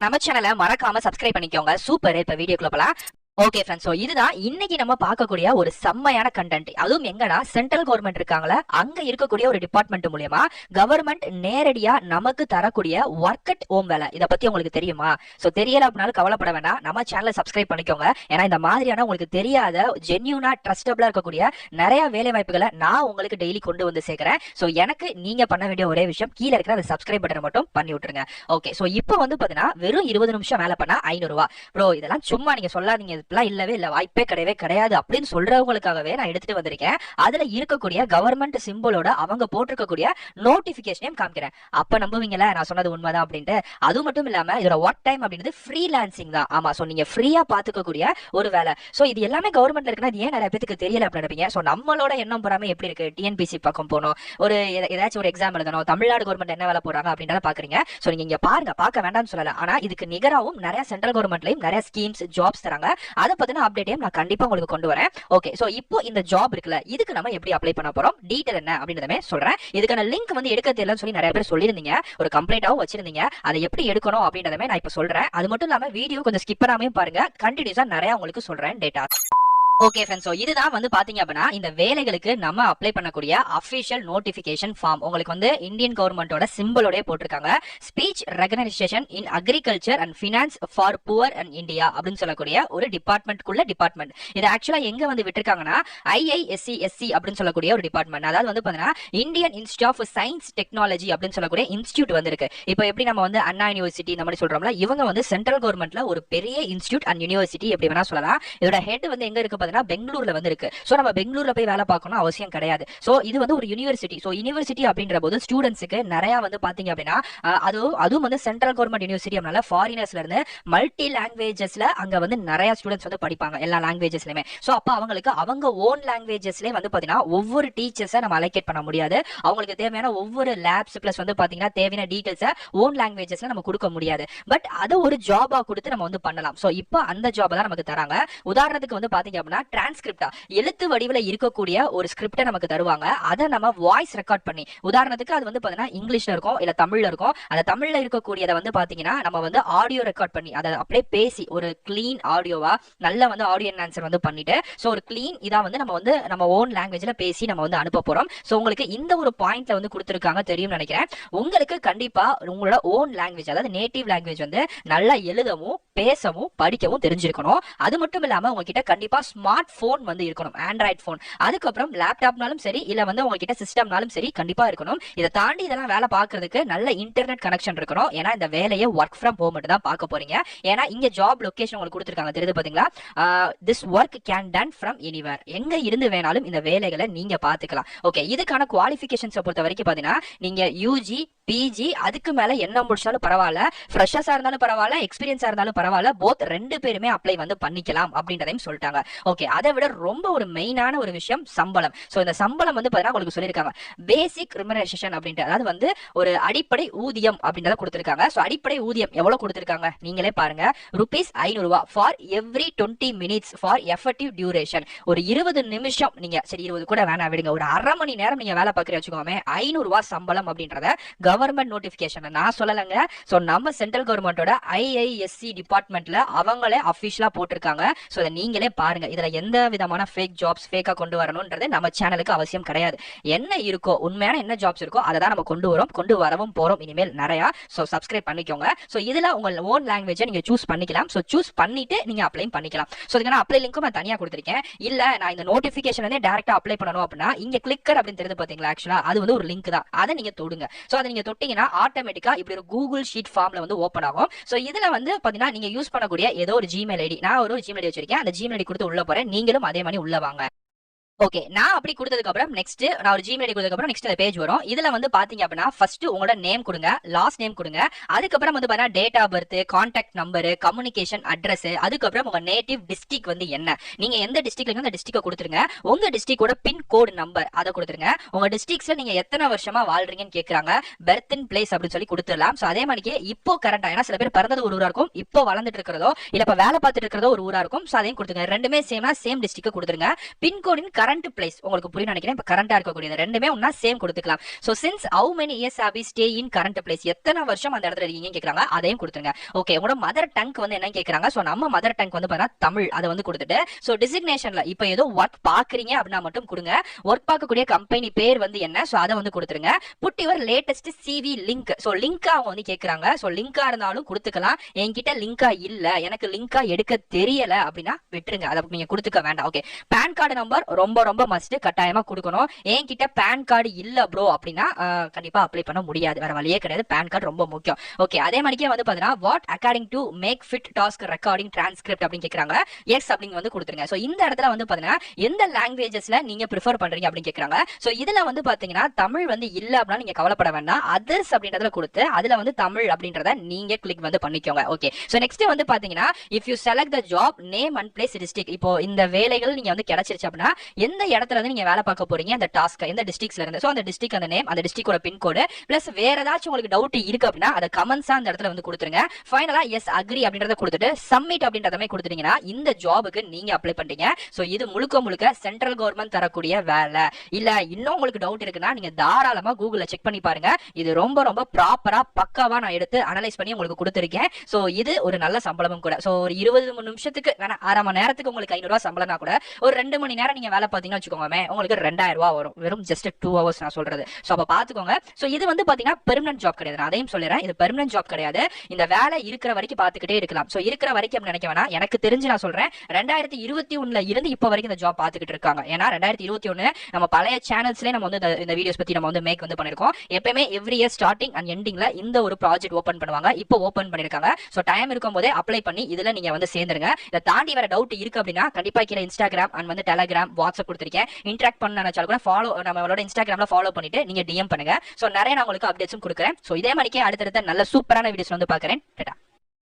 நம்ம சேனலை மறக்காம சப்ஸ்கிரைப் பண்ணிக்கோங்க. சூப்பர். இப்ப வீடியோக்குள்ள போலாம். ஓகே ஃப்ரெண்ட்ஸ், இதுதான் இன்னைக்கு நம்ம பார்க்கக்கூடிய ஒரு செம்மையான கண்டென்ட். அதுவும் எங்கன்னா சென்ட்ரல் கவர்மெண்ட் இருக்காங்களா, அங்க இருக்கக்கூடிய ஒரு டிபார்ட்மெண்ட் மூலியமா கவர்மெண்ட் நேரடியா நமக்கு தரக்கூடிய ஒர்க் அட் ஹோம் வேலை. இதை பத்தி உங்களுக்கு தெரியுமா? சோ தெரியல அப்படின்னாலும் கவலைப்பட வேண்டாம், நம்ம சேனலை சப்ஸ்கிரைப் பண்ணிக்கோங்க. ஏன்னா இந்த மாதிரியான உங்களுக்கு தெரியாத ஜென்யூனா ட்ரஸ்டபிளா இருக்கக்கூடிய நிறைய வேலை வாய்ப்புகளை நான் உங்களுக்கு டெய்லி கொண்டு வந்து சேர்க்கிறேன். சோ எனக்கு நீங்க பண்ண வேண்டிய ஒரே விஷயம், கீழே இருக்கிற அந்த சப்ஸ்கிரைப் பட்டனை மட்டும் பண்ணி விட்டுருங்க. ஓகே, சோ இப்போ வந்து பாத்தீங்கன்னா வெறும் 20 நிமிஷம் வேலை பண்ணா 500 ரூபாய். ப்ரோ இதெல்லாம் சும்மா நீங்க சொல்லாதீங்க, இப்பெல்லாம் இல்லவே இல்ல, வாய்ப்பே கிடையாது அப்படின்னு சொல்றவங்களுக்காகவே நான் எடுத்துட்டு வந்திருக்கேன். அதுல இருக்கக்கூடிய கவர்மெண்ட் சிம்பிளோட அவங்க போட்டிருக்கக்கூடிய நோட்டிபிகேஷனையும் காமிக்கிறேன். அப்ப நம்புவீங்களா நான் சொன்னது உண்மைதான் அப்படின்ட்டு? அது மட்டும் இல்லாம இதோட ஒர்க் டைம் அப்படின்றது ஃப்ரீலான்சிங் தான். ஆமா, சோ நீங்க ஃப்ரீயா பாத்துக்கக்கூடிய ஒரு வேலை. சோ இது எல்லாமே கவர்மெண்ட்ல இருக்குன்னா இது ஏன் நிறைய பேருக்கு தெரியல அப்படின்னு நினைப்பீங்க. சோ நம்மளோட எண்ணம் புறாம எப்படி இருக்கு, டிஎன்பிசி பக்கம் போனோம், ஒரு ஏதாச்சும் ஒரு எக்ஸாம் எழுதணும், தமிழ்நாடு கவர்மெண்ட் என்ன வேலை போறாங்க அப்படின்றத பாக்குறீங்க. சோ நீங்க இங்க பாருங்க, பார்க்க வேண்டாம்னு சொல்லல. ஆனா இதுக்கு நிகராவும் நிறைய சென்ட்ரல் கவர்மெண்ட்லயும் நிறைய ஸ்கீம்ஸ் ஜாப்ஸ் தராங்க. அதை பத்தின அப்டேட்டையும் நான் கண்டிப்பா உங்களுக்கு கொண்டு வரேன். ஓகே, சோ இப்போ இந்த ஜாப் இருக்குல்ல, இதுக்கு நம்ம எப்படி அப்ளை பண்ண போறோம், டீடைல் என்ன அப்படின்றதே சொல்றேன். இதுக்கான லிங்க் வந்து எடுக்க தெரியலன்னு சொல்லி நிறைய பேர் சொல்லியிருந்தீங்க, ஒரு கம்ப்ளைண்டாவும் வச்சிருந்தீங்க. அதை எப்படி எடுக்கணும் அப்படின்றதே நான் இப்ப சொல்றேன். அது மட்டும் இல்லாம வீடியோ கொஞ்சம் ஸ்கிப் பண்ணாமையும் பாருங்க, கண்டினியூஸா நிறைய உங்களுக்கு சொல்றேன் டேட்டா. ஓகே ஃப்ரெண்ட்ஸ், இதுதான் வந்து பாத்தீங்க அப்படின்னா இந்த வேலைகளுக்கு நம்ம அப்ளை பண்ணக்கூடிய அபிஷியல் நோட்டிபிகேஷன் ஃபார்ம். உங்களுக்கு வந்து இந்தியன் கவர்மெண்டோட சிம்பிளோட போட்டிருக்காங்க, speech recognition in agriculture and finance for poor and India அப்படின்னு சொல்லக்கூடிய ஒரு டிபார்ட்மெண்ட்குள்ள டிபார்ட்மெண்ட். இது ஆக்சுவலா எங்க வந்து விட்டுருக்காங்கன்னா IISc அப்படின்னு சொல்லக்கூடிய ஒரு டிபார்ட்மெண்ட். அதாவது வந்து பாத்தீங்கன்னா Indian institute of science technology அப்படின்னு சொல்லக்கூடிய இன்ஸ்டியூட் வந்து இருக்கு. இப்போ எப்படி நம்ம வந்து அண்ணா யூனிவர்சிட்டி இந்த மாதிரி சொல்றோம்ல, இவங்க வந்து சென்ட்ரல் கவர்மெண்ட்ல ஒரு பெரிய இன்ஸ்டியூட் அண்ட் யூனிவர்சிட்டி எப்படி வேணா சொல்லலாம். இதோட ஹெட் வந்து எங்க இருக்கு பெங்களூர்ல வந்து இருக்கு. சோ நம்ம பெங்களூர்ல போய் வேலை பார்க்கணும் அவசியம் கிடையாது. சோ இது வந்து ஒரு யூனிவர்சிட்டி. சோ யூனிவர்சிட்டி அப்படின்ற போது ஸ்டூடெண்ட்ஸ்க்கு நிறைய வந்து பாத்தீங்க அப்படின்னா அதுவும் வந்து சென்ட்ரல் கவர்மெண்ட் யூனிவர்சிட்டி அப்படினால ஃபாரினர்ஸ்ல இருந்து மல்டி லாங்குவேஜஸ்ல அங்க வந்து நிறைய ஸ்டூடெண்ட்ஸ் வந்து படிப்பாங்க, எல்லா லாங்குவேஜஸ்லயுமே. சோ அப்ப அவங்களுக்கு அவங்க ஓன் லாங்குவேஜஸ்லயே வந்து பாத்தீங்கன்னா ஒவ்வொரு டீச்சர்ஸை நம்ம அலோகேட் பண்ண முடியாது. அவங்களுக்கு தேவையான ஒவ்வொரு லேப்ஸ் பிளஸ் வந்து பாத்தீங்கன்னா தேவையான டீடைல்ஸை ஓன் லாங்குவேஜஸ்ல நம்ம கொடுக்க முடியாது. பட் அதை ஒரு ஜாபா கொடுத்து நம்ம வந்து பண்ணலாம். சோ இப்போ அந்த ஜாப் தான் நமக்கு தராங்க. உதாரணத்துக்கு வந்து பாத்தீங்க அப்படின்னா டிரான்ஸ்கிரிப்டா, எழுத்து வடிவில் இருக்கக்கூடிய ஒரு ஸ்கிரிப்டை நமக்கு தருவாங்க. அதை நம்ம வாய்ஸ் ரெக்கார்ட் பண்ணி, உதாரணத்துக்கு அது வந்து பாத்தீங்கன்னா இங்கிலீஷ்ல இருக்கும் இல்ல தமிழ்ல இருக்கும். அந்த தமிழ்ல இருக்கக்கூடியதை வந்து பாத்தீங்கன்னா நம்ம வந்து ஆடியோ ரெக்கார்ட் பண்ணி அதை அப்படியே பேசி ஒரு கிளீன் ஆடியோவா நல்ல வந்து ஆடியோ என்ஹான்சர் வந்து பண்ணிட்டு சோ ஒரு கிளீன் இதா வந்து நம்ம ஓன் லாங்குவேஜ்ல பேசி நம்ம வந்து அனுப்ப போறோம். சோ உங்களுக்கு இந்த ஒரு பாயிண்ட்ல வந்து கொடுத்திருக்காங்க, தெரியும் நினைக்கிறேன். உங்களுக்கு கண்டிப்பா உங்களோட ஓன் லாங்குவேஜ், அதாவது நேட்டிவ் லாங்குவேஜ் வந்து நல்லா எழுதவும் பேசவும் படிக்கவும் தெரிஞ்சிருக்கணும். அது மட்டும் இல்லாம உங்ககிட்ட கண்டிப்பா ஸ்மார்ட் போன் வந்து இருக்கணும், ஆண்ட்ராய்ட் போன். அதுக்கப்புறம் லேப்டாப்னாலும் சரி இல்ல வந்து உங்ககிட்ட சிஸ்டம்னாலும் சரி கண்டிப்பா இருக்கணும். இதை தாண்டி இதெல்லாம் வேலை பார்க்கறதுக்கு நல்ல இன்டர்நெட் கனெக்ஷன் இருக்கணும். ஏன்னா இந்த வேலையை ஒர்க் ஃப்ரம் ஹோம் தான் பார்க்க போறீங்க. ஏன்னா இங்க ஜாப் லொகேஷன் உங்களுக்கு கொடுத்திருக்காங்க, தெரியுது பாத்தீங்களா? This work can ton from anywhere, எங்க இருந்து வேணாலும் இந்த வேலைகளை நீங்க பாத்துக்கலாம். ஓகே, இதுக்கான குவாலிஃபிகேஷன்ஸ் பொறுத்த வரைக்கும் பாத்தீங்கன்னா நீங்க யூஜி பிஜி அதுக்கு மேல என்ன முடிச்சாலும் பரவாயில்ல, ஃப்ரெஷர்ஸா இருந்தாலும் பரவாயில்ல, எக்ஸ்பீரியன்ஸா இருந்தாலும் பரவாயில்ல, போத் ரெண்டு பேருமே அப்ளை வந்து பண்ணிக்கலாம் அப்படின்றதையும் சொல்லிட்டாங்க. ஓகே, அதை விட ரொம்ப ஒரு மெயினான ஒரு விஷயம் சம்பளம். சோ இந்த சம்பளம் வந்து பாத்தீங்கன்னா உங்களுக்கு சொல்லியிருக்காங்க பேசிக் ரெமுனரேஷன் அப்படின்ட்டு, அதாவது வந்து ஒரு அடிப்படை ஊதியம் அப்படின்றத கொடுத்திருக்காங்க. சோ அடிப்படை ஊதியம் எவ்வளவு கொடுத்திருக்காங்க நீங்களே பாருங்க, ₹500 for every 20 minutes for effective duration. ஒரு 20 நிமிஷம் நீங்க, சரி 20 கூட வேணா விடுங்க, ஒரு அரை மணி நேரம் நீங்க வேலை பார்க்கற வச்சுக்கோமே, ₹500 சம்பளம் அப்படின்றத கவர்மெண்ட் நோட்டிபிகேஷன் நான் சொல்லலங்க. சோ நம்ம சென்ட்ரல் கவர்மெண்டோட IISc டிபார்ட்மெண்ட்ல அவங்களே அபிஷியலா போட்டிருக்காங்க. சோ இதை நீங்களே பாருங்க. இதுல எந்த விதமான ஃபேக் ஜாப்ஸ் ஃபேக்கா கொண்டு வரணும்ன்றது நம்ம சேனலுக்கு அவசியம் கிடையாது. என்ன இருக்கோ உண்மையான என்ன ஜாப்ஸ் இருக்கோ அதை தான் நம்ம கொண்டு வரவும் போறோம் இனிமேல் நிறைய. சோ சப்ஸ்கிரைப் பண்ணிக்கோங்க. சோ இதுல உங்க ஓன் லாங்குவேஜை நீங்க சூஸ் பண்ணிக்கலாம். சோ சூஸ் பண்ணிட்டு நீங்க அப்ளை பண்ணிக்கலாம். சோ இதுக்கான அப்ளை லிங்க்கும் நான் தனியா கொடுத்திருக்கேன். இல்ல நான் இந்த நோட்டிபிகேஷன்ல டைரக்டா அப்ளை பண்ணணும் அப்படின்னா இங்க கிளிக்கர் அப்படின்னு தெரியுது பாத்தீங்களா, ஆக்சுவலா அது வந்து ஒரு லிங்க் தான். அதை நீங்க தொடுங்க. சோ அதை நீங்க தொட்டீங்கன்னா ஆட்டோமேட்டிக்கா இப்படி ஒரு கூகுள் ஷீட் ஃபார்ம்ல வந்து ஓபன் ஆகும். சோ இதுல வந்து பாத்தீங்கன்னா நீங்க யூஸ் பண்ணக்கூடிய ஏதோ ஒரு ஜிமெயில் ஐடி, நான் ஒரு ஜிமெயில் ஐடி வச்சிருக்கேன், அந்த ஜிமெயில் ஐடி கொடுத்து உள்ள போறேன். நீங்களும் அதே மாதிரி உள்ள வாங்க. ஓகே, நான் அப்படி கொடுத்ததுக்கு அப்புறம் நெக்ஸ்ட் நான் ஒரு ஜிமெயில் கொடுத்ததுக்கு அப்புறம் நெக்ஸ்ட் அந்த பேஜ் வரும். இதுல வந்து பாத்தீங்க அப்படின்னா ஃபர்ஸ்ட் உங்களோட நேம் கொடுங்க, லாஸ்ட் நேம் கொடுங்க. அதுக்கப்புறம் வந்து பாத்தீங்கன்னா date of birth, contact number, communication address, அதுக்கப்புறம் உங்க நேட்டிவ் டிஸ்ட்ரிக்ட் வந்து என்ன, நீங்க எந்த டிஸ்ட்ரிக்ட்ல அந்த டிஸ்ட்ரிக்ட கொடுத்துருங்க. உங்க டிஸ்ட்ரிக்டோட பின் கோடு நம்பர் அதை கொடுத்துருங்க. உங்க டிஸ்ட்ரிக்ட்ல நீங்க எத்தனை வருஷமா வாழ்றீங்கன்னு கேக்குறாங்க, பெர்த் இன் பிளேஸ் அப்படின்னு சொல்லி கொடுத்துடலாம். சோ அதே மாதிரி இப்போ கரண்டா, ஏன்னா சில பேர் பிறந்தது ஒரு ஊரா இருக்கும், இப்போ வளர்ந்துட்டு இருக்கிறதோ இல்ல இப்ப வேலை பார்த்துட்டு இருக்கிறதோ ஒரு ஊரா இருக்கும். சோ அதையும் கொடுத்துருங்க. ரெண்டுமே சேம்னா சேம் டிஸ்ட்ரிக்ட் கொடுத்துருங்க. பின்கோடின் கரண்ட் பிளேஸ் உங்களுக்கு புரியும் நினைக்கிறேன். இப்ப கரண்டா இருக்கக்கூடியது ரெண்டுமே ஒன்னா சேம் கொடுத்துக்கலாம். So since how many years have you stay in current place, எத்தனை வருஷம் அந்த இடத்துல இருக்கீங்க கேக்குறாங்க, அதையும் கொடுத்துருங்க. ஓகே, உங்களோட மதர் டங்க் வந்து என்ன கேக்குறாங்க. சோ நம்ம மதர் டங்க் வந்து பாத்தீங்கன்னா தமிழ், அதை வந்து கொடுத்துட்டு சோ டிசிக்னேஷன்ல இப்ப ஏதோ ஒர்க் பாக்குறீங்க அப்படின்னா மட்டும் கொடுங்க. ஒர்க் பார்க்கக்கூடிய கம்பெனி பேர் வந்து என்ன, சோ அதை வந்து கொடுத்துருங்க. Put your latest CV link, so லிங்கா அவங்க வந்து கேக்குறாங்க. சோ லிங்கா இருந்தாலும் கொடுத்துக்கலாம். என்கிட்ட லிங்கா இல்ல, எனக்கு லிங்கா எடுக்க தெரியல அப்படின்னா விட்டுருங்க, அதை நீங்க கொடுத்துக்க வேண்டாம். ஓகே, பேன் கார்டு நம்பர் ரொம்ப ரொம்ப மஸ்ட், கட்டாயமா கொடுக்கணும். என்கிட்ட பேன் கார்டு இல்ல ப்ரோ அப்படின்னா கண்டிப்பா அப்ளை பண்ண முடியாது, வேற வழியே கிடையாது. பேன் கார்டு ரொம்ப முக்கியம். ஓகே, அதே மாதிரிக்கே வந்து பாத்தீங்கன்னா what according to make fit task recording transcript அப்படின்னு கேக்குறாங்க. எஸ் அப்படின்னு வந்து கொடுத்துருங்க. சோ இந்த இடத்துல வந்து பாத்தீங்கன்னா எந்த லாங்குவேஜஸ்ல நீங்க ப்ரிஃபர் பண்றீங்க அப்படின்னு கேக்குறாங்க. சோ இதுல வந்து பாத்தீங்கன்னா தமிழ் வந்து இல்ல அப்படின்னா நீங்க கவலைப்பட வேண்டாம். அதர்ஸ் அப்படின்றதுல கொடுத்து அதுல வந்து தமிழ் அப்படின்றத நீங்க கிளிக் வந்து பண்ணிக்கோங்க. ஓகே, சோ நெக்ஸ்ட் வந்து பாத்தீங்கன்னா if you select the job name and place district, இப்போ இந்த வேலைகள் நீங்க வந்து கிடைச்சிருச்சு அப்படின்னா எந்த இடத்துல இருந்து நீங்க வேலை பார்க்க போறீங்க, அந்த டாஸ்க் எந்த டிஸ்ட்ரிக்ட்ல இருந்து, சோ அந்த டிஸ்ட்ரிக்ட் அந்த நேம், அந்த டிஸ்ட்ரிக்டோட பின்கோடு பிளஸ் வேற ஏதாச்சும் உங்களுக்கு டவுட் இருக்கு அப்படின்னா அதை கமெண்ட்ஸா அந்த இடத்துல வந்து கொடுத்துருங்க. ஃபைனலா எஸ் அக்ரி அப்படின்றத கொடுத்துட்டு சப்மிட் அப்படின்றத கொடுத்துட்டீங்கன்னா இந்த ஜாபுக்கு நீங்க அப்ளை பண்றீங்க. சோ இது முழுக்க முழுக்க சென்ட்ரல் கவர்மெண்ட் தரக்கூடிய வேலை. இல்ல இன்னும் உங்களுக்கு டவுட் இருக்குன்னா நீங்க தாராளமா கூகுள்ல செக் பண்ணி பாருங்க. இது ரொம்ப ரொம்ப ப்ராப்பரா பக்காவா நான் எடுத்து அனலைஸ் பண்ணி உங்களுக்கு கொடுத்திருக்கேன். சோ இது ஒரு நல்ல சம்பளமும் கூட. சோ ஒரு 20 நிமிஷத்துக்கு வேணா 1/2 மணி நேரத்துக்கு உங்களுக்கு 500 ரூபாய் சம்பளம்னா கூட ஒரு 2 மணி நேரம் நீங்க வேலை பார்த்தீங்கன்னா வச்சுக்கோங்க, உங்களுக்கு 2000 ரூபாய் வரும். வெறும் ஜஸ்ட் 2 hours நான் சொல்றது. சோ அப்ப பாத்துக்கோங்க. சோ இது வந்து பாத்தீங்கன்னா பெர்மனன்ட் ஜாப் கிடையாது, நான் அதையும் சொல்லிடுறேன். இது பெர்மனன்ட் ஜாப் கிடையாது. இந்த வேலை இருக்கிற வரைக்கும் பாத்துக்கிட்டே இருக்கலாம். சோ இருக்கிற வரைக்கும் நினைக்க வேணா, எனக்கு தெரிஞ்சு நான் சொல்றேன் 2021ல இருந்து இப்ப வரைக்கும் இந்த ஜாப் பாத்துக்கிட்டு இருக்காங்க. ஏன்னா 2021 நம்ம பழைய சேனல்ஸ்லயே நம்ம வந்து இந்த வீடியோஸ் பத்தி நம்ம வந்து மேக் வந்து பண்ணிருக்கோம். எப்பவுமே எவ்ரி இயர் ஸ்டார்டிங் அண்ட் எண்டிங்ல இந்த ஒரு ப்ராஜெக்ட் ஓபன் பண்ணுவாங்க. இப்போ ஓபன் பண்ணிருக்காங்க. சோ டைம் இருக்கும் போதே அப்ளை பண்ணி இதுல நீங்க வந்து சேர்ந்துருங்க. இதை தாண்டி வேற டவுட் இருக்கு அப்படின்னா கண்டிப்பா கீழே இன்ஸ்டாகிராம் அண்ட் வந்து டெலிகிராம் வாட்ஸ்அப் கொடுத்திருக்கேன். இன்டராக்ட் பண்ண நினைச்சாலும் கூட ஃபாலோ நம்மளோட இன்ஸ்டாகிராம்ல ஃபாலோ பண்ணிட்டு நீங்க டிஎம் பண்ணுங்க. சோ நிறைய நான் உங்களுக்கு அப்டேட்ஸும் கொடுக்குறேன். சோ இதே மாதிரிக்கே அடுத்தடுத்த நல்ல சூப்பரான வீடியோஸ் வந்து பாக்குறேன்.